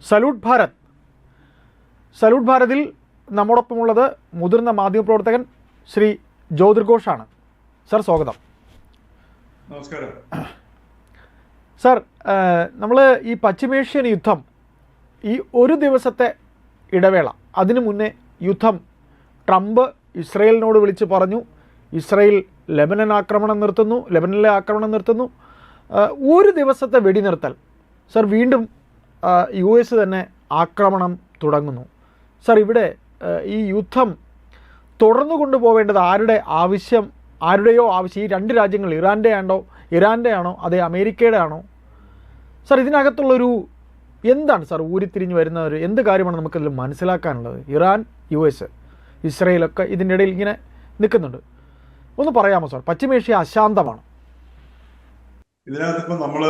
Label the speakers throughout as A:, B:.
A: Salute Bharat. Salute ഭാരതിൽ നമ്മോടൊപ്പമുള്ളത് മുതിർന്ന മാധ്യമപ്രവർത്തകൻ Shri ജ്യോതിർഘോഷാണ്. Sir, സ്വാഗതം.
B: നമസ്കാരം.
A: സർ, നമ്മൾ ഈ പശ്ചിമേഷ്യൻ യുദ്ധം, ഈ ഒരു ദിവസത്തെ ഇടവേള, അതിനു മുന്നേ യുദ്ധം ട്രംപ് ഇസ്രയേലിനോട് വിളിച്ച് പറഞ്ഞു, ഇസ്രയേൽ ലെബനനിലെ ആക്രമണം നിർത്തുന്നു. ഒരു ദിവസത്തെ വെടിനിർത്തൽ. സർ, വീണ്ടും യു എസ് തന്നെ ആക്രമണം തുടങ്ങുന്നു. സർ, ഇവിടെ ഈ യുദ്ധം തുടർന്നു കൊണ്ടുപോവേണ്ടത് ആരുടെയോ ആവശ്യം, ഈ രണ്ട് രാജ്യങ്ങൾ ഇറാൻ്റെ ആണോ അതേ അമേരിക്കയുടെ ആണോ? സർ, ഇതിനകത്തുള്ളൊരു എന്താണ് സർ ഊരിത്തിരിഞ്ഞ് വരുന്ന എന്ത് കാര്യമാണ് നമുക്കതിൽ മനസ്സിലാക്കാനുള്ളത്? ഇറാൻ, യു എസ്, ഇസ്രയേലൊക്കെ ഇതിൻ്റെ ഇടയിൽ ഇങ്ങനെ നിൽക്കുന്നുണ്ട്. ഒന്ന് പറയാമോ സാർ? പശ്ചിമേഷ്യ അശാന്തമാണ്.
B: ഇതിനകത്ത് ഇപ്പം നമ്മൾ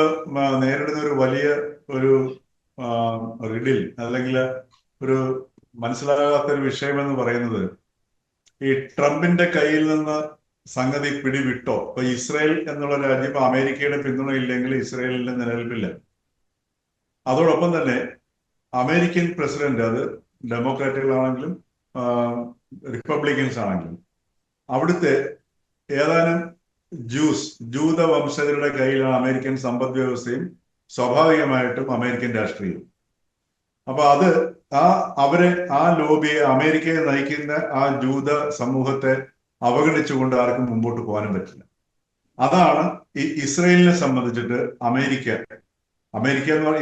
B: നേരിടുന്ന ഒരു വലിയ റിഡിൽ, അല്ലെങ്കിൽ ഒരു മനസ്സിലാകാത്തൊരു വിഷയമെന്ന് പറയുന്നത്, ഈ ട്രംപിന്റെ കയ്യിൽ നിന്ന് സംഗതി പിടിവിട്ടോ. ഇപ്പൊ ഇസ്രയേൽ എന്നുള്ള രാജ്യം ഇപ്പൊ അമേരിക്കയുടെ പിന്തുണ ഇല്ലെങ്കിൽ ഇസ്രയേലിന്റെ നിലനിൽപ്പില്ല. അതോടൊപ്പം തന്നെ അമേരിക്കൻ പ്രസിഡന്റ്, അത് ഡെമോക്രാറ്റുകളാണെങ്കിലും റിപ്പബ്ലിക്കൻസ് ആണെങ്കിലും, അവിടുത്തെ ഏതാനും ജൂത വംശജരുടെ കയ്യിലാണ് അമേരിക്കൻ സമ്പദ് വ്യവസ്ഥയും സ്വാഭാവികമായിട്ടും അമേരിക്കൻ രാഷ്ട്രീയവും. അപ്പൊ ആ ലോബിയെ, അമേരിക്കയെ നയിക്കുന്ന ആ ജൂത സമൂഹത്തെ അവഗണിച്ചുകൊണ്ട് ആർക്കും മുമ്പോട്ട് പോകാനും പറ്റില്ല. അതാണ് ഈ ഇസ്രയേലിനെ സംബന്ധിച്ചിട്ട് അമേരിക്ക എന്ന് പറഞ്ഞ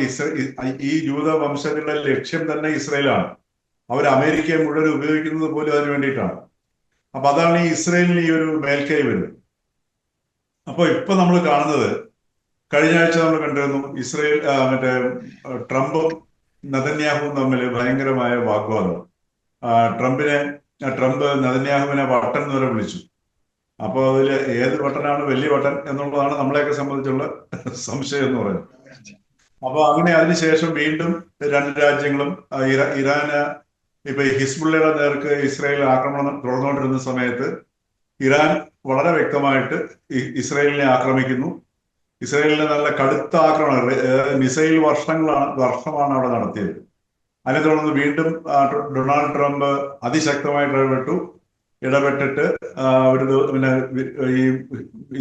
B: ഈ ജൂത വംശജരുടെ ലക്ഷ്യം തന്നെ ഇസ്രയേലാണ്. അവർ അമേരിക്കയെ മുഴുവൻ ഉപയോഗിക്കുന്നത് പോലും അതിനു വേണ്ടിയിട്ടാണ്. അപ്പൊ അതാണ് ഈ ഇസ്രയേലിന് ഈ ഒരു മേൽക്കൈ വരുന്നത്. അപ്പൊ ഇപ്പൊ നമ്മൾ കാണുന്നത്, കഴിഞ്ഞ ആഴ്ച നമ്മൾ കണ്ടിരുന്നു, ട്രംപും നെതന്യാഹുവും തമ്മിൽ ഭയങ്കരമായ വാഗ്വാദം. ട്രംപ് നെതന്യാഹുവിനെ വട്ടൻ എന്ന് വരെ വിളിച്ചു. അപ്പൊ അതിൽ ഏത് വട്ടനാണ് വലിയ വട്ടൻ എന്നുള്ളതാണ് നമ്മളെയൊക്കെ സംബന്ധിച്ചുള്ള സംശയം എന്ന് പറയുന്നത്. അപ്പൊ അങ്ങനെ അതിനുശേഷം വീണ്ടും രണ്ട് രാജ്യങ്ങളും, ഇറാന് ഇപ്പൊ ഹിസ്ബുള്ളയുടെ നേർക്ക് ഇസ്രായേൽ ആക്രമണം തുടർന്നുകൊണ്ടിരുന്ന സമയത്ത് ഇറാൻ വളരെ വ്യക്തമായിട്ട് ഇസ്രായേലിനെ ആക്രമിക്കുന്നു. ഇസ്രായേലിനെ നല്ല കടുത്ത ആക്രമണം, മിസൈൽ വർഷമാണ് അവിടെ നടത്തിയത്. അതിനെ തുടർന്ന് വീണ്ടും ഡൊണാൾഡ് ട്രംപ് അതിശക്തമായിട്ട് ഇടപെട്ടിട്ട് പിന്നെ ഈ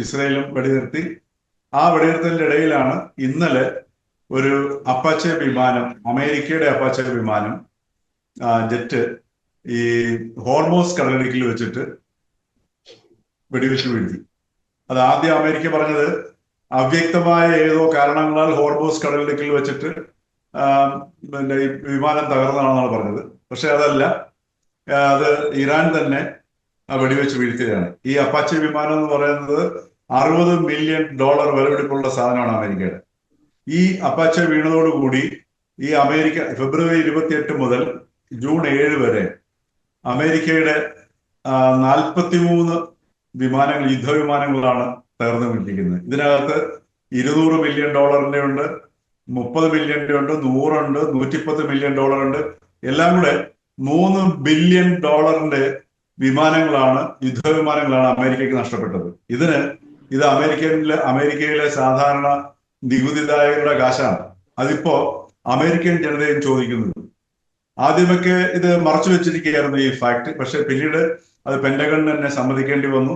B: ഇസ്രായേലും വെടിനിർത്തി. ആ വെടിനിർത്തലിന്റെ ഇടയിലാണ് ഇന്നലെ ഒരു അപ്പാച്ചെ വിമാനം, അമേരിക്കയുടെ അപ്പാച്ചെ വിമാനം, ജെറ്റ്, ഈ ഹോർമോസ് കടലിടുക്കിൽ വെച്ചിട്ട് വെടിവെച്ച് വീഴ്ത്തി. അത് ആദ്യം അമേരിക്ക പറഞ്ഞത് അവ്യക്തമായ ഏതോ കാരണങ്ങളാൽ ഹോർമോസ് കടലിടുക്കിൽ വെച്ചിട്ട് പിന്നെ ഈ വിമാനം തകർന്നതാണെന്നാണ് പറഞ്ഞത്. പക്ഷെ അതല്ല, അത് ഇറാൻ തന്നെ വെടിവെച്ച് വീഴ്ത്തുകയാണ്. ഈ അപ്പാച്ചെ വിമാനം എന്ന് പറയുന്നത് $60 മില്യൺ വിലപിടിപ്പുള്ള സാധനമാണ് അമേരിക്കയുടെ. ഈ അപ്പാച്ചെ വീണതോടുകൂടി ഈ അമേരിക്ക ഫെബ്രുവരി 28 മുതൽ ജൂൺ 7 വരെ അമേരിക്കയുടെ 43 വിമാനങ്ങൾ, യുദ്ധവിമാനങ്ങളാണ് തകർന്നു വീട്ടിരിക്കുന്നത്. ഇതിനകത്ത് $200 മില്യൺ ഉണ്ട്, $30 മില്യൺ ഉണ്ട്, 100 ഉണ്ട്, $110 മില്യൺ ഉണ്ട്. എല്ലാം കൂടെ $3 ബില്യൺ വിമാനങ്ങളാണ്, യുദ്ധവിമാനങ്ങളാണ് അമേരിക്കയ്ക്ക് നഷ്ടപ്പെട്ടത്. ഇത് അമേരിക്കയിലെ സാധാരണ നികുതിദായകരുടെ കാശാണ്. അതിപ്പോ അമേരിക്കൻ ജനതയും ചോദിക്കുന്നത്. ആദ്യമൊക്കെ ഇത് മറച്ചു വെച്ചിരിക്കുകയായിരുന്നു ഈ ഫാക്ട്. പക്ഷെ പിന്നീട് അത് പെന്റഗണിന് തന്നെ സമ്മതിക്കേണ്ടി വന്നു.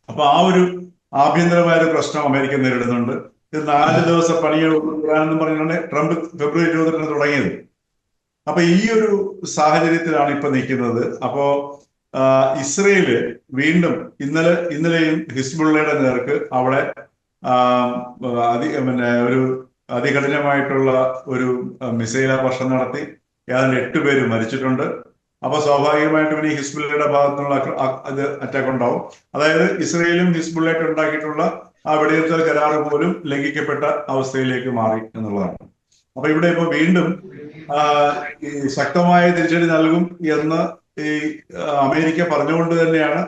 B: അപ്പൊ ആ ഒരു ആഭ്യന്തരമായ ഒരു പ്രശ്നം അമേരിക്ക നേരിടുന്നുണ്ട്. ഇത് 4 ദിവസം പണിയെന്ന് പറഞ്ഞാണ് ട്രംപ് ഫെബ്രുവരി 20 തുടങ്ങിയത്. അപ്പൊ ഈ ഒരു സാഹചര്യത്തിലാണ് ഇപ്പൊ നിൽക്കുന്നത്. അപ്പോ ഇസ്രയേല് വീണ്ടും ഇന്നലെയും ഹിസ്ബുള്ളയുടെ നേർക്ക് അവിടെ ഒരു അതികഠിനമായിട്ടുള്ള ഒരു മിസൈൽ വർഷം നടത്തി. ഏതാണ്ട് 8 പേര് മരിച്ചിട്ടുണ്ട്. അപ്പൊ സ്വാഭാവികമായിട്ടും ഈ ഹിസ്ബുള്ളയുടെ ഭാഗത്തുനിന്നുള്ള അറ്റാക്ക് ഉണ്ടാവും. അതായത് ഇസ്രയേലും ഹിസ്ബുള്ളയായിട്ട് ഉണ്ടാക്കിയിട്ടുള്ള ആ വെടിനിർത്തൽ കരാറ് പോലും ലംഘിക്കപ്പെട്ട അവസ്ഥയിലേക്ക് മാറി എന്നുള്ളതാണ്. അപ്പൊ ഇവിടെ ഇപ്പൊ വീണ്ടും ഈ ശക്തമായ തിരിച്ചടി നൽകും എന്ന് ഈ അമേരിക്ക പറഞ്ഞുകൊണ്ട് തന്നെയാണ്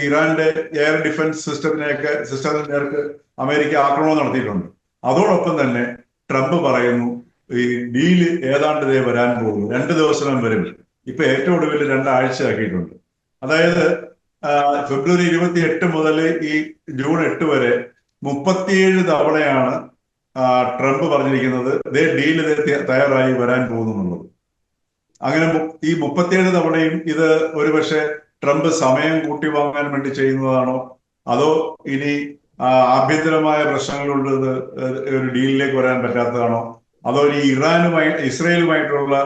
B: ഇറാന്റെ എയർ ഡിഫൻസ് സിസ്റ്റത്തിന് നേർക്ക് അമേരിക്ക ആക്രമണം നടത്തിയിട്ടുണ്ട്. അതോടൊപ്പം തന്നെ ട്രംപ് പറയുന്നു ഈ ഡീല് ഏതാണ്ട് വരാൻ പോകുന്നു, 2 ദിവസം വരും. ഇപ്പൊ ഏറ്റവും ഒടുവിൽ 2 ആഴ്ച ആക്കിയിട്ടുണ്ട്. അതായത് ഫെബ്രുവരി 28 മുതൽ ഈ ജൂൺ 8 വരെ 37 തവണയാണ് ട്രംപ് പറഞ്ഞിരിക്കുന്നത് ഡീൽ തയ്യാറായി വരാൻ പോകുന്നു എന്നുള്ളത്. അങ്ങനെ ഈ 37 തവണയും ഇത് ഒരുപക്ഷെ ട്രംപ് സമയം കൂട്ടി വാങ്ങാൻ വേണ്ടി ചെയ്യുന്നതാണോ, അതോ ഇനി ആഭ്യന്തരമായ പ്രശ്നങ്ങളുള്ളത് ഒരു ഡീലിലേക്ക് വരാൻ പറ്റാത്തതാണോ, അതോ ഈ ഇസ്രയേലുമായിട്ടുള്ള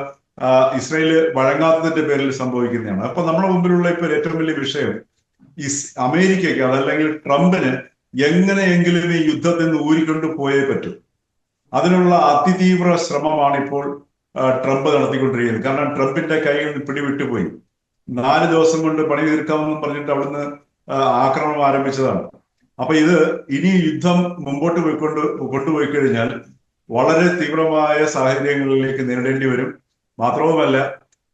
B: ഇസ്രയേല് വഴങ്ങാത്തതിന്റെ പേരിൽ സംഭവിക്കുന്നതാണ്. അപ്പൊ നമ്മുടെ മുമ്പിലുള്ള ഇപ്പൊ ഏറ്റവും വലിയ വിഷയം അമേരിക്കയ്ക്ക് അതല്ലെങ്കിൽ ട്രംപിന് എങ്ങനെയെങ്കിലും ഈ യുദ്ധത്തിൽ നിന്ന് ഊരിക്കൊണ്ട് പോയേ പറ്റും. അതിനുള്ള അതിതീവ്ര ശ്രമമാണ് ഇപ്പോൾ ട്രംപ് നടത്തിക്കൊണ്ടിരിക്കുന്നത്. കാരണം ട്രംപിന്റെ കയ്യിൽ നിന്ന് പിടിവിട്ടുപോയി. 4 ദിവസം കൊണ്ട് പണി തീർക്കാമെന്നും പറഞ്ഞിട്ട് അവിടുന്ന് ആക്രമണം ആരംഭിച്ചതാണ്. അപ്പൊ ഇത് ഇനി യുദ്ധം മുമ്പോട്ട് കൊണ്ടുപോയി കഴിഞ്ഞാൽ വളരെ തീവ്രമായ സാഹചര്യങ്ങളിലേക്ക് നേരിടേണ്ടി വരും. മാത്രവുമല്ല,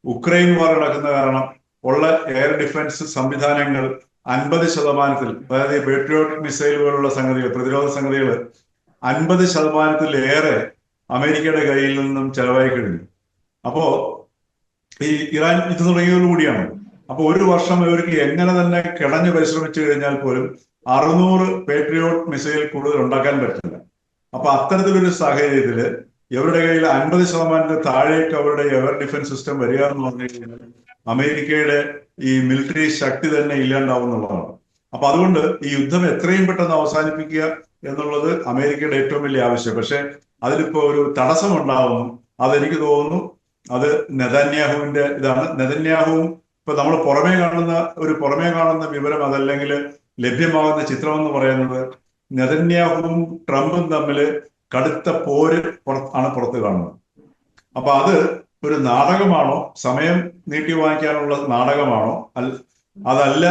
B: ഉക്രൈൻ വാർ നടക്കുന്ന കാരണം ഉള്ള എയർ ഡിഫൻസ് സംവിധാനങ്ങൾ 50%, അതായത് പേട്രിയോട്ട് മിസൈൽ പോലുള്ള സംഗതികൾ, പ്രതിരോധ സംഗതികൾ 50%-ലേറെ അമേരിക്കയുടെ കയ്യിൽ നിന്നും ചെലവായി കഴിഞ്ഞു. അപ്പോ ഈ ഇറാൻ ഇത് തുടങ്ങിയതോടുകൂടിയാണ്. അപ്പൊ ഒരു വർഷം ഇവർക്ക് എങ്ങനെ തന്നെ കിടഞ്ഞു പരിശ്രമിച്ചു കഴിഞ്ഞാൽ പോലും 600 പേട്രിയോട്ട് മിസൈൽ കൂടുതൽ ഉണ്ടാക്കാൻ പറ്റില്ല. അപ്പൊ അത്തരത്തിലൊരു സാഹചര്യത്തില് ഇവരുടെ കയ്യിൽ 50% താഴേക്ക് അവരുടെ എയർ ഡിഫൻസ് സിസ്റ്റം വരിക എന്ന് പറഞ്ഞു കഴിഞ്ഞാൽ അമേരിക്കയുടെ ഈ മിലിറ്ററി ശക്തി തന്നെ ഇല്ലാണ്ടാവും എന്നുള്ളതാണ്. അപ്പൊ അതുകൊണ്ട് ഈ യുദ്ധം എത്രയും പെട്ടെന്ന് അവസാനിപ്പിക്കുക എന്നുള്ളത് അമേരിക്കയുടെ ഏറ്റവും വലിയ ആവശ്യം. പക്ഷെ അതിലിപ്പോ ഒരു തടസ്സമുണ്ടാവുന്നു. അതെനിക്ക് തോന്നുന്നു അത് നെതന്യാഹുവിന്റെ ഇതാണ്. നെതന്യാഹുവും ഇപ്പൊ നമ്മൾ പുറമേ കാണുന്ന വിവരം, അതല്ലെങ്കിൽ ലഭ്യമാകുന്ന ചിത്രം എന്ന് പറയുന്നത് നെതന്യാഹുവും ട്രംപും തമ്മിൽ കടുത്ത പോര് ആണ് പുറത്ത് കാണുന്നത്. അപ്പൊ അത് ഒരു നാടകമാണോ, സമയം നീട്ടി വാങ്ങിക്കാനുള്ള നാടകമാണോ, അതല്ല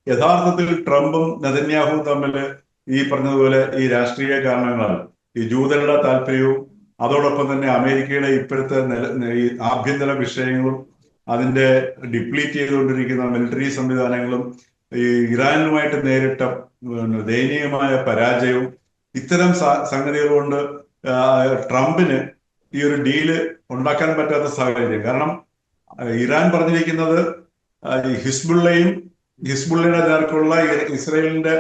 B: യഥാർത്ഥത്തിൽ ട്രംപും നെതന്യാഹുവും തമ്മിൽ ഈ പറഞ്ഞതുപോലെ ഈ രാഷ്ട്രീയ കാരണങ്ങളാണ്, ഈ ജൂതരുടെ താല്പര്യവും അതോടൊപ്പം തന്നെ അമേരിക്കയുടെ ഇപ്പോഴത്തെ ഈ ആഭ്യന്തര വിഷയങ്ങളും അതിന്റെ ഡിപ്ലീറ്റ് ചെയ്തുകൊണ്ടിരിക്കുന്ന മിലിറ്ററി സംവിധാനങ്ങളും ഈ ഇറാനുമായിട്ട് നേരിട്ട ദയനീയമായ പരാജയവും ഇത്തരം സംഗതികൾ കൊണ്ട് ട്രംപിന് ഈ ഒരു ഡീല് ഉണ്ടാക്കാൻ പറ്റാത്ത സാഹചര്യം. കാരണം ഇറാൻ പറഞ്ഞിരിക്കുന്നത് ഹിസ്ബുള്ളയുടെ നേർക്കുള്ള ഇസ്രയേലിന്റെ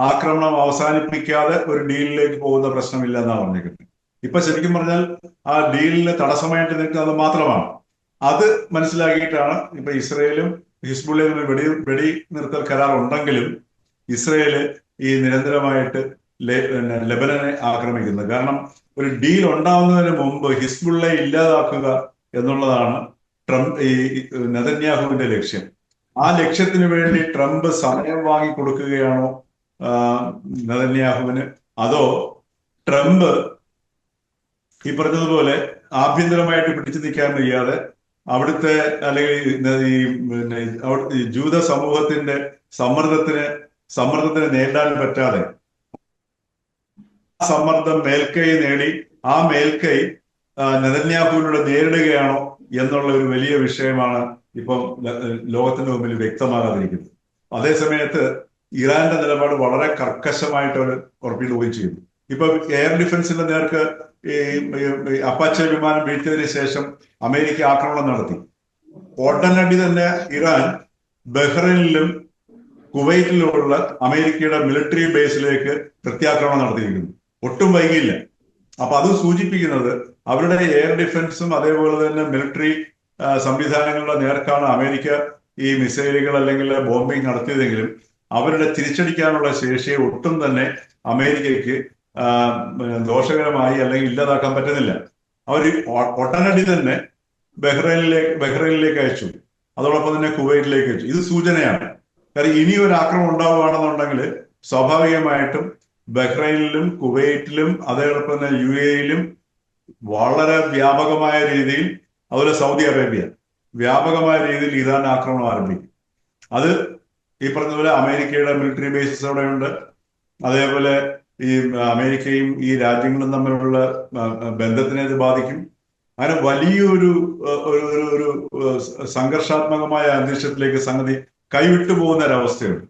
B: ആക്രമണം അവസാനിപ്പിക്കാതെ ഒരു ഡീലിലേക്ക് പോകുന്ന പ്രശ്നമില്ല എന്നാണ് പറഞ്ഞിരിക്കുന്നത്. ഇപ്പൊ ശരിക്കും പറഞ്ഞാൽ ആ ഡീലിന് തടസ്സമായിട്ട് നിൽക്കുന്നത് മാത്രമാണ്. അത് മനസ്സിലാക്കിയിട്ടാണ് ഇപ്പൊ ഇസ്രയേലും ഹിസ്ബുള്ളയും വെടി നിർത്തൽ കരാർ ഉണ്ടെങ്കിലും ഇസ്രയേല് ഈ നിരന്തരമായിട്ട് ലെബനനെ ആക്രമിക്കുന്നത്. കാരണം ഒരു ഡീൽ ഉണ്ടാവുന്നതിന് മുമ്പ് ഹിസ്ബുള്ളയെ ഇല്ലാതാക്കുക എന്നുള്ളതാണ് ഈ നെതന്യാഹുവിന്റെ ലക്ഷ്യം. ആ ലക്ഷ്യത്തിന് വേണ്ടി ട്രംപ് സമയം വാങ്ങി കൊടുക്കുകയാണോ നെതന്യാഹുവിന്, അതോ ട്രംപ് ഈ പറഞ്ഞതുപോലെ ആഭ്യന്തരമായിട്ട് പിടിച്ചു നിൽക്കാൻ വയ്യാതെ അവിടുത്തെ അല്ലെങ്കിൽ ഈ ജൂത സമൂഹത്തിന്റെ സമ്മർദ്ദത്തിന് നേരിടാൻ പറ്റാതെ ആ സമ്മർദ്ദം മേൽക്കൈ നേടി ആ മേൽക്കൈ നെതന്യാഹുവിലൂടെ നേരിടുകയാണോ എന്നുള്ള ഒരു വലിയ വിഷയമാണ് ഇപ്പം ലോകത്തിന്റെ മുമ്പിൽ വ്യക്തമാകാതിരിക്കുന്നത്. അതേസമയത്ത് ഇറാന്റെ നിലപാട് വളരെ കർക്കശമായിട്ട് അവർ ഉറപ്പിക്കുകയും ചെയ്തു. ഇപ്പൊ എയർ ഡിഫൻസിന്റെ നേർക്ക് ഈ അപ്പാച്ചെ വിമാനം വീഴ്ത്തിയതിനു ശേഷം അമേരിക്ക ആക്രമണം നടത്തി. ഉടനടി തന്നെ ഇറാൻ ബഹ്റൈനിലും കുവൈറ്റിലുമുള്ള അമേരിക്കയുടെ മിലിറ്ററി ബേസിലേക്ക് പ്രത്യാക്രമണം നടത്തിയിരിക്കുന്നു. ഒട്ടും വൈകിയില്ല. അപ്പൊ അത് സൂചിപ്പിക്കുന്നത് അവരുടെ എയർ ഡിഫൻസും അതേപോലെ തന്നെ മിലിറ്ററി സംവിധാനങ്ങളുടെ നേർക്കാണ് അമേരിക്ക ഈ മിസൈലുകൾ അല്ലെങ്കിൽ ബോംബിംഗ് നടത്തിയതെങ്കിലും അവരുടെ തിരിച്ചടിക്കാനുള്ള ശേഷിയെ ഒട്ടും തന്നെ അമേരിക്കയ്ക്ക് ദോഷകരമായി അല്ലെങ്കിൽ ഇല്ലാതാക്കാൻ പറ്റുന്നില്ല. അവർ ഒട്ടനടി തന്നെ ബഹ്റൈനിലേക്ക് അയച്ചു, അതോടൊപ്പം തന്നെ കുവൈറ്റിലേക്ക് അയച്ചു. ഇത് സൂചനയാണ്. കാരണം ഇനി ഒരു ആക്രമണം ഉണ്ടാവുകയാണെന്നുണ്ടെങ്കിൽ സ്വാഭാവികമായിട്ടും ബഹ്റൈനിലും കുവൈറ്റിലും അതോടൊപ്പം തന്നെ UAE-യിലും വളരെ വ്യാപകമായ രീതിയിൽ, അതുപോലെ സൗദി അറേബ്യ വ്യാപകമായ രീതിയിൽ ഇറാൻ ആക്രമണം ആരംഭിക്കും. അത് ഈ പറഞ്ഞതുപോലെ അമേരിക്കയുടെ മിലിറ്ററി ബേസസ് അവിടെയുണ്ട്. അതേപോലെ ഈ അമേരിക്കയും ഈ രാജ്യങ്ങളും തമ്മിലുള്ള ബന്ധത്തിനെ ഇത് ബാധിക്കും. അങ്ങനെ വലിയൊരു ഒരു സംഘർഷാത്മകമായ അന്തരീക്ഷത്തിലേക്ക് സംഗതി കൈവിട്ടു പോകുന്ന ഒരവസ്ഥയുണ്ട്.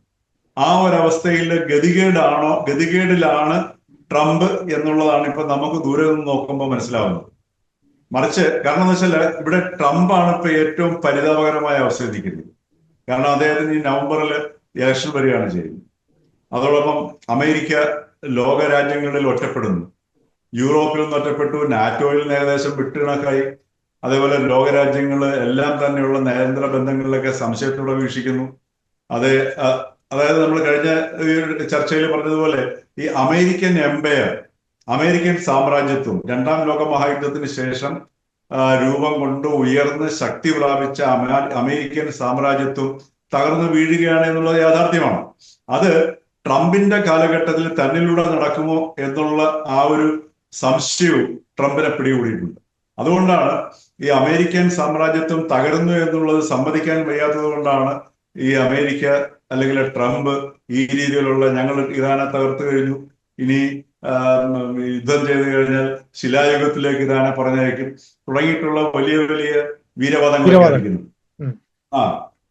B: ആ ഒരവസ്ഥയിലെ ഗതികേടിലാണ് ട്രംപ് എന്നുള്ളതാണ് ഇപ്പൊ നമുക്ക് ദൂരെ നിന്ന് നോക്കുമ്പോൾ മനസ്സിലാവുന്നത്. മറിച്ച് കാരണം എന്ന് വെച്ചാൽ ഇവിടെ ട്രംപാണ് ഇപ്പൊ ഏറ്റവും പരിതാപകരമായ അവസ്ഥ എത്തിക്കുന്നത്. കാരണം അദ്ദേഹത്തിന് ഈ നവംബറിൽ ഇലക്ഷൻ വരികയാണ് ചെയ്യുന്നത്. അതോടൊപ്പം അമേരിക്ക ലോക രാജ്യങ്ങളിൽ ഒറ്റപ്പെടുന്നു. യൂറോപ്പിൽ നിന്ന് ഒറ്റപ്പെട്ടു, നാറ്റോയിൽ നിന്ന് ഏകദേശം വിട്ടുകണക്കായി. അതേപോലെ ലോകരാജ്യങ്ങൾ എല്ലാം തന്നെയുള്ള നയതന്ത്ര ബന്ധങ്ങളിലൊക്കെ സംശയത്തോടെ വീക്ഷിക്കുന്നു. അത് അതായത് നമ്മൾ കഴിഞ്ഞ ചർച്ചയിൽ പറഞ്ഞതുപോലെ ഈ അമേരിക്കൻ എംപയർ, അമേരിക്കൻ സാമ്രാജ്യത്വം രണ്ടാം ലോക മഹായുദ്ധത്തിന് ശേഷം രൂപം കൊണ്ട് ഉയർന്ന് ശക്തി പ്രാപിച്ച അമേരിക്കൻ സാമ്രാജ്യത്വം തകർന്നു വീഴുകയാണ് എന്നുള്ളത് യാഥാർത്ഥ്യമാണ്. അത് ട്രംപിന്റെ കാലഘട്ടത്തിൽ തന്നിലൂടെ നടക്കുമോ എന്നുള്ള ആ ഒരു സംശയവും ട്രംപിനെ പിടികൂടിയിട്ടുണ്ട്. അതുകൊണ്ടാണ് ഈ അമേരിക്കൻ സാമ്രാജ്യത്വം തകരുന്നു എന്നുള്ളത് സമ്മതിക്കാൻ വയ്യാത്തത് കൊണ്ടാണ് ഈ അമേരിക്ക അല്ലെങ്കിൽ ട്രംപ് ഈ രീതിയിലുള്ള ഞങ്ങൾ ഇറാനെ തകർത്തു കഴിഞ്ഞു, ഇനി യുദ്ധം ചെയ്തു കഴിഞ്ഞാൽ ശിലായുഗത്തിലേക്ക് ഇറാനെ പറഞ്ഞയക്കും തുടങ്ങിയിട്ടുള്ള വലിയ വലിയ വീരവാദങ്ങൾ കാണിക്കുന്നു.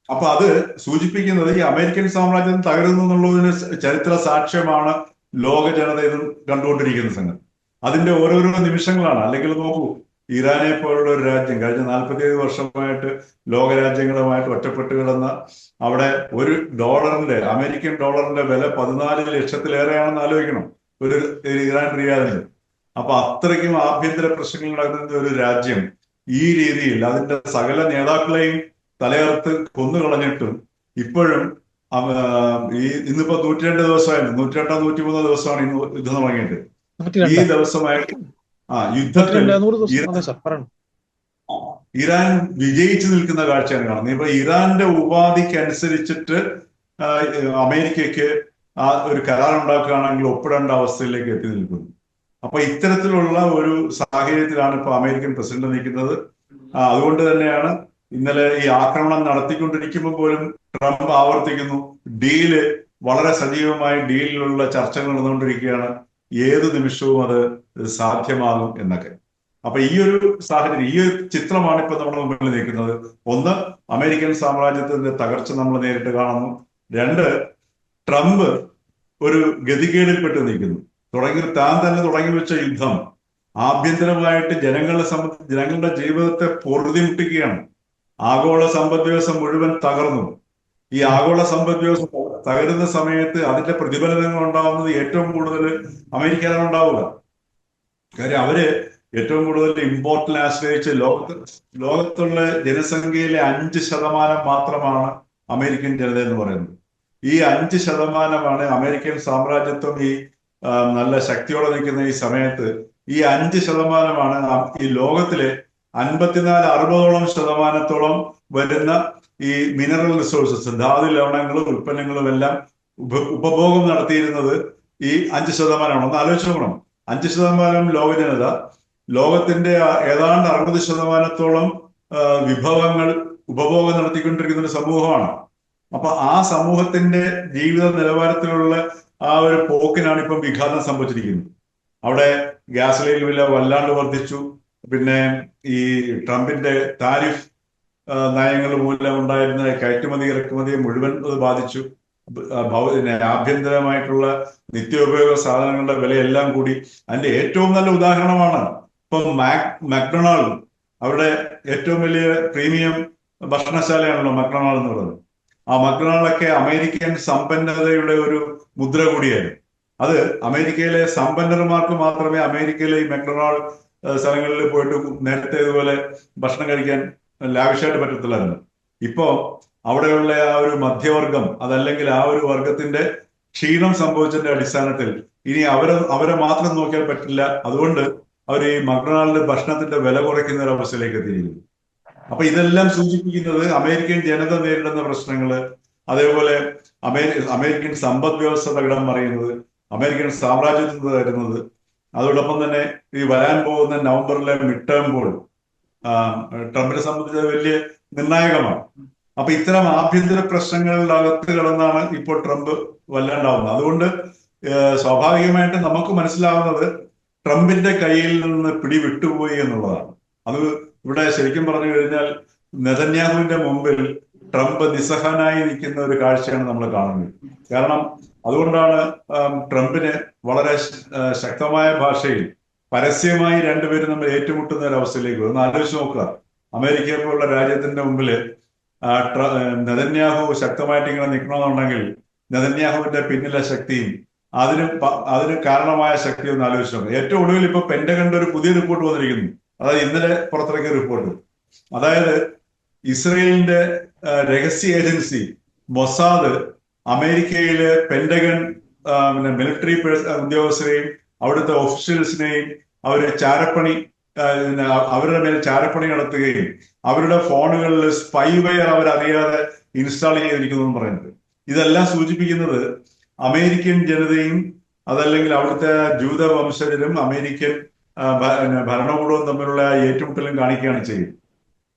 B: അപ്പൊ അത് സൂചിപ്പിക്കുന്നത് ഈ അമേരിക്കൻ സാമ്രാജ്യം തകരുന്നു എന്നുള്ളതിന് ചരിത്ര സാക്ഷ്യമാണ് ലോക ജനത ഇത് കണ്ടുകൊണ്ടിരിക്കുന്ന സംഗതി. അതിന്റെ ഓരോരോ നിമിഷങ്ങളാണ്. അല്ലെങ്കിൽ നോക്കൂ, ഇറാനെ പോലുള്ള ഒരു രാജ്യം കഴിഞ്ഞ 47 വർഷമായിട്ട് ലോകരാജ്യങ്ങളുമായിട്ട് ഒറ്റപ്പെട്ട് കിടന്ന, അവിടെ ഒരു ഡോളറിന്റെ, അമേരിക്കൻ ഡോളറിന്റെ വില 14 ലക്ഷത്തിലേറെയാണെന്ന് ആലോചിക്കണം ഒരു ഇറാൻ റിയാലിന്. അപ്പൊ അത്രയ്ക്കും ആഭ്യന്തര പ്രശ്നങ്ങൾ നടക്കുന്ന ഒരു രാജ്യം ഈ രീതിയിൽ അതിന്റെ സകല നേതാക്കളെയും തലയർത്ത് കൊന്നുകളഞ്ഞിട്ടും ഇപ്പോഴും ഇന്നിപ്പോ 102 ദിവസമായിരുന്നു, 102 103 ദിവസമാണ് ഇന്ന് യുദ്ധം തുടങ്ങിയിട്ട്. ഈ ദിവസമായിട്ട് യുദ്ധത്തിൽ ഇറാൻ വിജയിച്ചു നിൽക്കുന്ന കാഴ്ചയാണ് കാണുന്നത്. ഇപ്പൊ ഇറാന്റെ ഉപാധിക്ക് അനുസരിച്ചിട്ട് അമേരിക്കയ്ക്ക് ആ ഒരു കരാർ ഉണ്ടാക്കുകയാണെങ്കിൽ ഒപ്പിടേണ്ട അവസ്ഥയിലേക്ക് എത്തി നിൽക്കുന്നു. അപ്പൊ ഇത്തരത്തിലുള്ള ഒരു സാഹചര്യത്തിലാണ് ഇപ്പൊ അമേരിക്കൻ പ്രസിഡന്റ് നിൽക്കുന്നത്. അതുകൊണ്ട് തന്നെയാണ് ഇന്നലെ ഈ ആക്രമണം നടത്തിക്കൊണ്ടിരിക്കുമ്പോൾ പോലും ട്രംപ് ആവർത്തിക്കുന്നു, ഡീല് വളരെ സജീവമായി ഡീലിലുള്ള ചർച്ചകൾ നടന്നുകൊണ്ടിരിക്കുകയാണ്, ഏത് നിമിഷവും അത് സാധ്യമാകും എന്നൊക്കെ. അപ്പൊ ഈ ഒരു സാഹചര്യം, ഈ ഒരു ചിത്രമാണ് ഇപ്പൊ നമ്മുടെ മുമ്പിൽ നിൽക്കുന്നത്. ഒന്ന്, അമേരിക്കൻ സാമ്രാജ്യത്തിന്റെ തകർച്ച നമ്മൾ നേരിട്ട് കാണുന്നു. രണ്ട്, ട്രംപ് ഒരു ഗതികേടിൽപ്പെട്ട് നിൽക്കുന്നു. താൻ തന്നെ തുടങ്ങി വെച്ച യുദ്ധം ആഭ്യന്തരമായിട്ട് ജനങ്ങളുടെ ജീവിതത്തെ പൊറുതിമുട്ടിക്കുകയാണ്. ആഗോള സമ്പദ് വ്യവസ്ഥ മുഴുവൻ തകർന്നു. ഈ ആഗോള സമ്പദ് വ്യവസ്ഥ തകരുന്ന സമയത്ത് അതിന്റെ പ്രതിഫലനങ്ങൾ ഉണ്ടാവുന്നത് ഏറ്റവും കൂടുതൽ അമേരിക്കയിലാണ് ഉണ്ടാവുക. കാര്യം അവര് ഏറ്റവും കൂടുതൽ ഇമ്പോർട്ടിനെ ആശ്രയിച്ച് ലോകത്തുള്ള ജനസംഖ്യയിലെ 5% മാത്രമാണ് അമേരിക്കൻ ജനത എന്ന് പറയുന്നത്. ഈ 5%മാണ് അമേരിക്കൻ സാമ്രാജ്യത്വം ഈ നല്ല ശക്തിയോടെ നിൽക്കുന്ന ഈ സമയത്ത് ഈ 5%മാണ് ഈ ലോകത്തിലെ 54-60% വരുന്ന ഈ മിനറൽ റിസോഴ്സസ്, ധാതു ലവണങ്ങളും ഉൽപ്പന്നങ്ങളും എല്ലാം ഉപഭോഗം നടത്തിയിരുന്നത് ഈ 5%. ഒന്ന് ആലോചിച്ച് നോക്കണം. 5% ലോക ജനത ലോകത്തിന്റെ ഏതാണ്ട് 60%-ഓളം വിഭവങ്ങൾ ഉപഭോഗം നടത്തിക്കൊണ്ടിരിക്കുന്ന ഒരു സമൂഹമാണ്. അപ്പൊ ആ സമൂഹത്തിന്റെ ജീവിത നിലവാരത്തിലുള്ള ആ ഒരു പോക്കിനാണ് ഇപ്പം വിഘാതം സംഭവിച്ചിരിക്കുന്നത്. അവിടെ ഗ്യാസോലിൻ വില വല്ലാണ്ട് വർദ്ധിച്ചു. പിന്നെ ഈ ട്രംപിന്റെ താരിഫ് നയങ്ങൾ മൂലം ഉണ്ടായിരുന്ന കയറ്റുമതി ഇറക്കുമതിയെ മുഴുവൻ അത് ബാധിച്ചു. ആഭ്യന്തരമായിട്ടുള്ള നിത്യോപയോഗ സാധനങ്ങളുടെ വിലയെല്ലാം കൂടി. അതിന്റെ ഏറ്റവും നല്ല ഉദാഹരണമാണ് ഇപ്പം മക്ഡൊണാൾഡ്. അവിടെ ഏറ്റവും വലിയ പ്രീമിയം ഭക്ഷണശാലയാണല്ലോ മക്ഡൊണാൾഡ് എന്ന് പറയുന്നത്. ആ മക്ഡൊണാൾഡൊക്കെ അമേരിക്കൻ സമ്പന്നതയുടെ ഒരു മുദ്ര കൂടിയായിരുന്നു. അത് അമേരിക്കയിലെ സമ്പന്നന്മാർക്ക് മാത്രമേ അമേരിക്കയിലെ ഈ മക്ഡൊണാൾഡ് സ്ഥലങ്ങളിൽ പോയിട്ട് നേരത്തെ ഇതുപോലെ ഭക്ഷണം കഴിക്കാൻ ലാവിഷായിട്ട് പറ്റത്തില്ലായിരുന്നു. ഇപ്പോ അവിടെയുള്ള ആ ഒരു മധ്യവർഗം, അതല്ലെങ്കിൽ ആ ഒരു വർഗത്തിന്റെ ക്ഷീണം സംഭവിച്ചതിന്റെ അടിസ്ഥാനത്തിൽ ഇനി അവരെ മാത്രം നോക്കിയാൽ പറ്റില്ല. അതുകൊണ്ട് അവർ ഈ മക്ഡൊണാൾഡ് ഭക്ഷണത്തിന്റെ വില കുറയ്ക്കുന്ന ഒരു അവസ്ഥയിലേക്ക് എത്തിയിരിക്കുന്നു. അപ്പൊ ഇതെല്ലാം സൂചിപ്പിക്കുന്നത് അമേരിക്കൻ ജനത നേരിടുന്ന പ്രശ്നങ്ങള്, അതേപോലെ അമേരിക്കൻ സമ്പദ് വ്യവസ്ഥ തകിടം മറിയുന്നത്, അമേരിക്കൻ സാമ്രാജ്യത്വം തരുന്നത്, അതോടൊപ്പം തന്നെ ഈ വരാൻ പോകുന്ന നവംബറിലെ മിഡ് ടേം പോൾ ട്രംപിനെ സംബന്ധിച്ച് വലിയ നിർണായകമാണ്. അപ്പൊ ഇത്തരം ആഭ്യന്തര പ്രശ്നങ്ങളുടെ അകത്ത് കിടന്നാണ് ഇപ്പോൾ ട്രംപ് വല്ലാണ്ടാവുന്നത്. അതുകൊണ്ട് സ്വാഭാവികമായിട്ട് നമുക്ക് മനസ്സിലാവുന്നത് ട്രംപിന്റെ കയ്യിൽ നിന്ന് പിടി വിട്ടുപോയി എന്നുള്ളതാണ്. അത് ഇവിടെ ശരിക്കും പറഞ്ഞു കഴിഞ്ഞാൽ നെതന്യാഹുവിന്റെ മുമ്പിൽ ട്രംപ് നിസ്സഹനായി നിൽക്കുന്ന ഒരു കാഴ്ചയാണ് നമ്മൾ കാണുന്നത്. കാരണം അതുകൊണ്ടാണ് ട്രംപിന് വളരെ ശക്തമായ ഭാഷയിൽ പരസ്യമായി രണ്ടുപേരും നമ്മൾ ഏറ്റുമുട്ടുന്ന ഒരു അവസ്ഥയിലേക്ക് ഒന്ന് ആലോചിച്ച് നോക്കുക. അമേരിക്കയെ പോലുള്ള രാജ്യത്തിന്റെ മുമ്പിൽ നെതന്യാഹു ശക്തമായിട്ട് ഇങ്ങനെ നിൽക്കണമെന്നുണ്ടെങ്കിൽ നെതന്യാഹുവിന്റെ പിന്നിലെ ശക്തിയും അതിന് കാരണമായ ശക്തി ഒന്ന് ആലോചിച്ച് നോക്കാം. ഏറ്റവും ഒടുവിൽ ഇപ്പൊ പെന്റഗണിന്റെ ഒരു പുതിയ റിപ്പോർട്ട് വന്നിരിക്കുന്നു. അതായത് ഇന്നലെ പുറത്തിറക്കിയ റിപ്പോർട്ട്. അതായത് ഇസ്രയേലിന്റെ രഹസ്യ ഏജൻസി മൊസാദ് അമേരിക്കയിലെ പെന്റഗൺ പിന്നെ മിലിറ്ററി ഉദ്യോഗസ്ഥരെയും അവിടുത്തെ ഒഫീഷ്യൽസിനെയും അവരുടെ മേൽ ചാരപ്പണി നടത്തുകയും അവരുടെ ഫോണുകളിൽ സ്പൈവെയർ അവരറിയാതെ ഇൻസ്റ്റാൾ ചെയ്തിരിക്കുന്നു എന്ന് പറയുന്നത്. ഇതെല്ലാം സൂചിപ്പിക്കുന്നത് അമേരിക്കൻ ജനതയും അതല്ലെങ്കിൽ അവിടുത്തെ ജൂത വംശജരും അമേരിക്കൻ ഭരണകൂടവും തമ്മിലുള്ള ഏറ്റുമുട്ടലും കാണിക്കുകയാണ് ചെയ്യുന്നത്.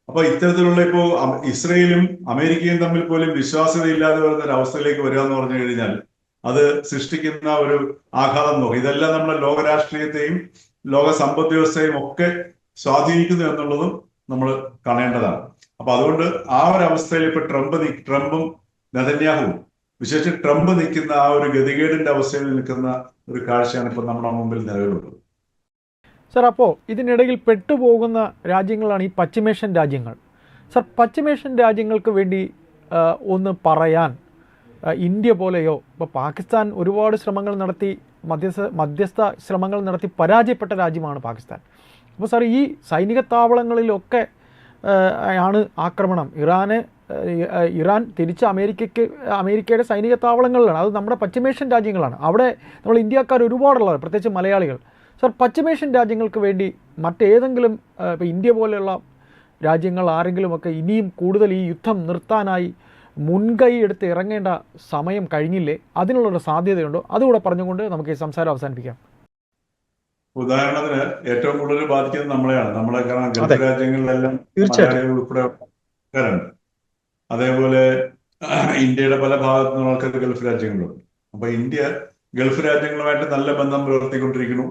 B: അപ്പൊ ഇത്തരത്തിലുള്ള ഇപ്പോ ഇസ്രയേലും അമേരിക്കയും തമ്മിൽ പോലും വിശ്വാസ്യതയില്ലാതെ വരുന്ന ഒരു അവസ്ഥയിലേക്ക് വരിക എന്ന് പറഞ്ഞു കഴിഞ്ഞാൽ അത് സൃഷ്ടിക്കുന്ന ഒരു ആഘാതം നോക്കും. ഇതെല്ലാം നമ്മുടെ ലോക രാഷ്ട്രീയത്തെയും ലോക സമ്പദ് വ്യവസ്ഥയും ഒക്കെ സ്വാധീനിക്കുന്നു എന്നുള്ളതും നമ്മൾ കാണേണ്ടതാണ്. അപ്പൊ അതുകൊണ്ട് ആ ഒരു അവസ്ഥയിൽ ഇപ്പൊ ട്രംപും നെതന്യാഹുവും വിശേഷിച്ച് ട്രംപ് നിൽക്കുന്ന ആ ഒരു ഗതികേടിന്റെ അവസ്ഥയിൽ നിൽക്കുന്ന ഒരു കാഴ്ചയാണ് ഇപ്പൊ നമ്മുടെ മുമ്പിൽ നിലവിലുള്ളത്.
A: സർ, അപ്പോൾ ഇതിനിടയിൽ പെട്ടുപോകുന്ന രാജ്യങ്ങളാണ് ഈ പശ്ചിമേഷ്യൻ രാജ്യങ്ങൾ. സർ, പശ്ചിമേഷ്യൻ രാജ്യങ്ങൾക്ക് വേണ്ടി ഒന്ന് പറയാൻ ഇന്ത്യ പോലെയോ, ഇപ്പോൾ പാകിസ്ഥാൻ ഒരുപാട് ശ്രമങ്ങൾ നടത്തി മധ്യസ്ഥ ശ്രമങ്ങൾ നടത്തി പരാജയപ്പെട്ട രാജ്യമാണ് പാകിസ്ഥാൻ. അപ്പോൾ സാർ, ഈ സൈനിക താവളങ്ങളിലൊക്കെ ആണ് ആക്രമണം. ഇറാൻ തിരിച്ച് അമേരിക്കയുടെ സൈനിക താവളങ്ങളിലാണ്. അത് നമ്മുടെ പശ്ചിമേഷ്യൻ രാജ്യങ്ങളാണ്. അവിടെ നമ്മൾ ഇന്ത്യക്കാർ ഒരുപാടുള്ളത്, പ്രത്യേകിച്ച് മലയാളികൾ. സർ, പശ്ചിമേഷ്യൻ രാജ്യങ്ങൾക്ക് വേണ്ടി മറ്റേതെങ്കിലും ഇപ്പോൾ ഇന്ത്യ പോലെയുള്ള രാജ്യങ്ങൾ ആരെങ്കിലുമൊക്കെ ഇനിയും കൂടുതൽ ഈ യുദ്ധം നിർത്താനായി മുൻകൈ എടുത്ത് ഇറങ്ങേണ്ട സമയം കഴിഞ്ഞില്ലേ? അതിനുള്ളൊരു സാധ്യതയുണ്ടോ? അതുകൂടെ പറഞ്ഞുകൊണ്ട് നമുക്ക് ഈ സംസാരം അവസാനിപ്പിക്കാം.
B: ഉദാഹരണത്തിന് ഏറ്റവും കൂടുതൽ ബാധിക്കുന്നത് നമ്മളെയാണ്. നമ്മളെ കാരണം ഗൾഫ് രാജ്യങ്ങളിലെല്ലാം മലയാളികൾ ഉൾപ്പെടെ ആൾക്കാരുണ്ട്. അതേപോലെ ഇന്ത്യയുടെ പല ഭാഗത്തു നിന്നുള്ള ആൾക്കാർ ഗൾഫ് രാജ്യങ്ങളുണ്ട്. അപ്പൊ ഇന്ത്യ ഗൾഫ് രാജ്യങ്ങളുമായിട്ട് നല്ല ബന്ധം പുലർത്തിക്കൊണ്ടിരിക്കുന്നു.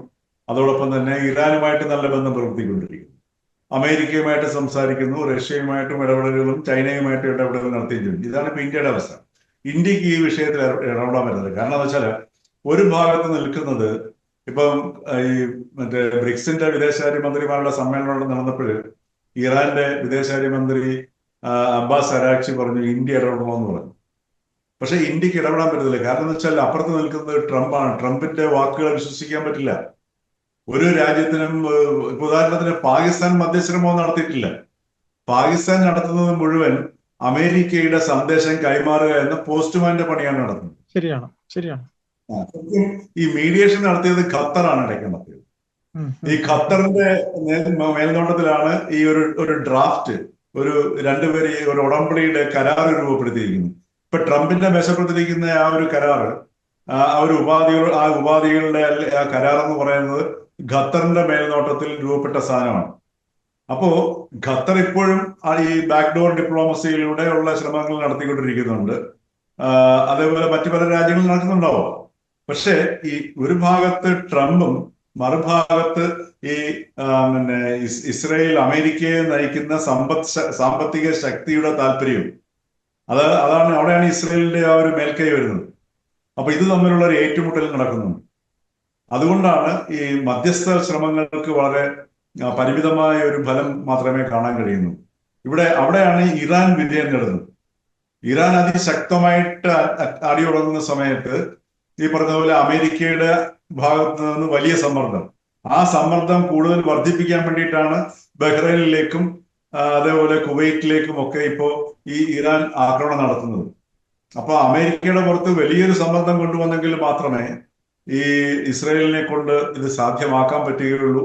B: അതോടൊപ്പം തന്നെ ഇറാനുമായിട്ട് നല്ല ബന്ധം പുലർത്തിക്കൊണ്ടിരിക്കുന്നു. അമേരിക്കയുമായിട്ട് സംസാരിക്കുന്നു, റഷ്യയുമായിട്ടും ഇടപെടലുകളും ചൈനയുമായിട്ടും ഇടപെടലുകൾ നടത്തിയിട്ടുണ്ട്. ഇതാണ് ഇപ്പൊ ഇന്ത്യയുടെ അവസ്ഥ. ഇന്ത്യക്ക് ഈ വിഷയത്തിൽ ഇടപെടാൻ പറ്റുന്നത് കാരണം എന്താ വെച്ചാൽ ഒരു ഭാഗത്ത് നിൽക്കുന്നത് ഇപ്പം ഈ മറ്റേ ബ്രിക്സിന്റെ വിദേശകാര്യമന്ത്രിമാരുടെ സമ്മേളനം നടന്നപ്പോൾ ഇറാന്റെ വിദേശകാര്യമന്ത്രി അബ്ബാസ് അരാക്ചി പറഞ്ഞു ഇന്ത്യ ഇടപെടണമെന്ന് പറഞ്ഞു. പക്ഷെ ഇന്ത്യക്ക് ഇടപെടാൻ പറ്റത്തില്ല. കാരണം എന്ന് വെച്ചാൽ അപ്പുറത്ത് നിൽക്കുന്നത് ട്രംപാണ്. ട്രംപിന്റെ വാക്കുകളെ വിശ്വസിക്കാൻ പറ്റില്ല. ഒരു രാജ്യത്തിനും ഉദാഹരണത്തിന് പാകിസ്ഥാൻ മധ്യശ്രമവും നടത്തിയിട്ടില്ല. പാകിസ്ഥാൻ നടത്തുന്നത് മുഴുവൻ അമേരിക്കയുടെ സന്ദേശം കൈമാറുക എന്ന പോസ്റ്റ്മാന്റെ പണിയാണ് നടത്തുന്നത്.
A: ശരിയാണ്.
B: ഈ മീഡിയേഷൻ നടത്തിയത് ഖത്തറാണ് ഇടയ്ക്ക് നടത്തിയത്. ഈ ഖത്തറിന്റെ മേൽനോട്ടത്തിലാണ് ഈ ഒരു ഡ്രാഫ്റ്റ് രണ്ടുപേര് ഒരു ഉടമ്പടിയുടെ കരാർ രൂപപ്പെടുത്തിയിരിക്കുന്നത്. ഇപ്പൊ ട്രംപിന്റെ മേശപ്പെടുത്തിയിരിക്കുന്ന ആ ഒരു കരാറ് ആ ഉപാധികളുടെ ആ കരാർ എന്ന് പറയുന്നത് ഖത്തറിന്റെ മേൽനോട്ടത്തിൽ രൂപപ്പെട്ട സാധനമാണ്. അപ്പോ ഖത്തർ ഇപ്പോഴും ഈ ബാക്ക്ഡോർ ഡിപ്ലോമസിയിലൂടെ ഉള്ള ശ്രമങ്ങൾ നടത്തിക്കൊണ്ടിരിക്കുന്നുണ്ട്. അതേപോലെ മറ്റു പല രാജ്യങ്ങളും നടക്കുന്നുണ്ടാവും. പക്ഷെ ഈ ഒരു ഭാഗത്ത് ട്രംപും മറുഭാഗത്ത് ഈ ഇസ്രയേൽ അമേരിക്കയെ നയിക്കുന്ന സാമ്പത്തിക ശക്തിയുടെ താല്പര്യവും അവിടെയാണ് ഇസ്രയേലിന്റെ ആ ഒരു മേൽക്കൈ വരുന്നത്. അപ്പൊ ഇത് തമ്മിലുള്ള ഒരു ഏറ്റുമുട്ടൽ നടക്കുന്നുണ്ട്. അതുകൊണ്ടാണ് ഈ മധ്യസ്ഥ ശ്രമങ്ങൾക്ക് വളരെ പരിമിതമായ ഒരു ഫലം മാത്രമേ കാണാൻ കഴിയുന്നു. അവിടെയാണ് ഇറാൻ വിജയം നേടുന്നത്. ഇറാൻ അതിശക്തമായിട്ട് അടിയുറങ്ങുന്ന സമയത്ത് ഈ പറഞ്ഞ പോലെ അമേരിക്കയുടെ ഭാഗത്ത് നിന്ന് വലിയ സമ്മർദ്ദം, ആ സമ്മർദ്ദം കൂടുതൽ വർദ്ധിപ്പിക്കാൻ വേണ്ടിയിട്ടാണ് ബഹ്റൈനിലേക്കും അതേപോലെ കുവൈറ്റിലേക്കും ഒക്കെ ഇപ്പോ ഈ ഇറാൻ ആക്രമണം നടത്തുന്നത്. അപ്പൊ അമേരിക്കയുടെ പുറത്ത് വലിയൊരു സമ്മർദ്ദം കൊണ്ടുവന്നെങ്കിൽ മാത്രമേ ഈ ഇസ്രയേലിനെ കൊണ്ട് ഇത് സാധ്യമാക്കാൻ പറ്റുകയുള്ളൂ.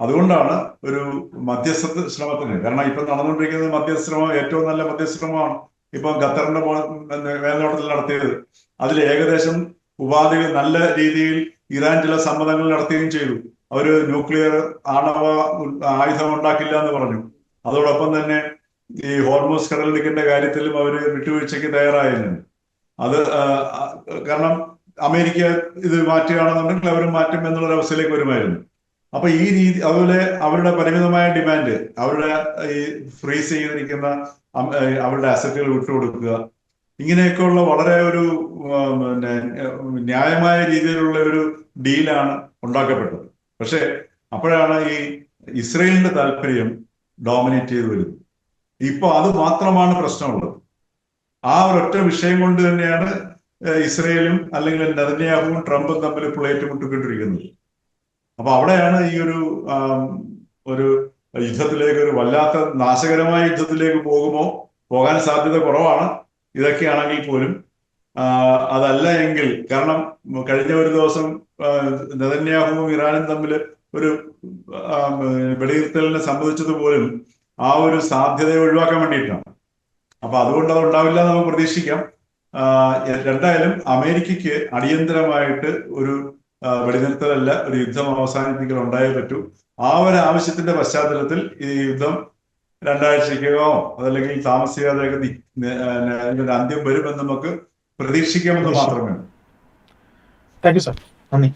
B: അതുകൊണ്ടാണ് ഒരു മധ്യസ്ഥ ശ്രമത്തിന്, കാരണം ഇപ്പൊ നടന്നുകൊണ്ടിരിക്കുന്നത് മധ്യശ്രമം ഏറ്റവും നല്ല മധ്യശ്രമമാണ് ഇപ്പം ഖത്തറിന്റെ മേൽനോട്ടത്തിൽ നടത്തിയത്. അതിൽ ഏകദേശം ഉപാധികൾ നല്ല രീതിയിൽ ഇറാൻ ചില സമ്മതങ്ങൾ നടത്തുകയും ചെയ്തു. അവര് ന്യൂക്ലിയർ ആണവ ആയുധം ഉണ്ടാക്കില്ല എന്ന് പറഞ്ഞു. അതോടൊപ്പം തന്നെ ഈ ഹോർമൂസ് കടലിടുക്കിന്റെ കാര്യത്തിലും അവര് വിട്ടുവീഴ്ചയ്ക്ക് തയ്യാറായിരുന്നു. അത് കാരണം അമേരിക്ക ഇത് മാറ്റുകയാണെന്നുണ്ടെങ്കിൽ അവരും മാറ്റും എന്നുള്ളൊരവസ്ഥയിലേക്ക് വരുമായിരുന്നു. അപ്പൊ ഈ രീതി, അതുപോലെ അവരുടെ പരിമിതമായ ഡിമാൻഡ്, അവരുടെ ഈ ഫ്രീസ് ചെയ്തിരിക്കുന്ന അവരുടെ അസറ്റുകൾ വിട്ടുകൊടുക്കുക, ഇങ്ങനെയൊക്കെയുള്ള വളരെ ഒരു ന്യായമായ രീതിയിലുള്ള ഒരു ഡീലാണ് ഉണ്ടാക്കപ്പെട്ടത്. പക്ഷെ അപ്പോഴാണ് ഈ ഇസ്രയേലിന്റെ താല്പര്യം ഡോമിനേറ്റ് ചെയ്ത് വരുന്നത്. ഇപ്പൊ അത് മാത്രമാണ് പ്രശ്നമുള്ളത്. ആ ഒരൊറ്റ വിഷയം കൊണ്ട് തന്നെയാണ് ഇസ്രയേലും അല്ലെങ്കിൽ നെതന്യാഹുവും ട്രംപും തമ്മിൽ ഇപ്പോൾ ഏറ്റുമുട്ടിക്കൊണ്ടിരിക്കുന്നത്. അപ്പൊ അവിടെയാണ് ഈ ഒരു യുദ്ധത്തിലേക്ക്, ഒരു വല്ലാത്ത നാശകരമായ യുദ്ധത്തിലേക്ക് പോകാൻ സാധ്യത കുറവാണ്. ഇതൊക്കെയാണെങ്കിൽ പോലും അതല്ല എങ്കിൽ, കാരണം കഴിഞ്ഞ ഒരു ദിവസം നെതന്യാഹുവും ഇറാനും തമ്മിൽ ഒരു വെടിനിർത്തലിനെ സംബന്ധിച്ചതുപോലും ആ ഒരു സാധ്യതയെ ഒഴിവാക്കാൻ വേണ്ടിയിട്ടാണ്. അപ്പൊ അതുകൊണ്ട് അത് ഉണ്ടാവില്ല എന്ന് നമുക്ക് പ്രതീക്ഷിക്കാം. രണ്ടായാലും അമേരിക്കയ്ക്ക് അടിയന്തരമായിട്ട് ഒരു വെടിനിർത്തലല്ല, ഒരു യുദ്ധം അവസാനിപ്പിക്കൽ ഉണ്ടായേ പറ്റൂ. ആ ഒരു ആവശ്യത്തിന്റെ പശ്ചാത്തലത്തിൽ ഈ യുദ്ധം 2 ആഴ്ചയ്ക്കോ അതല്ലെങ്കിൽ താമസിയാതെയൊക്കെ അതിന്റെ അന്ത്യം വരുമെന്ന് നമുക്ക് പ്രതീക്ഷിക്കാമെന്ന് മാത്രമേ.
A: താങ്ക് യു സാർ, നന്ദി.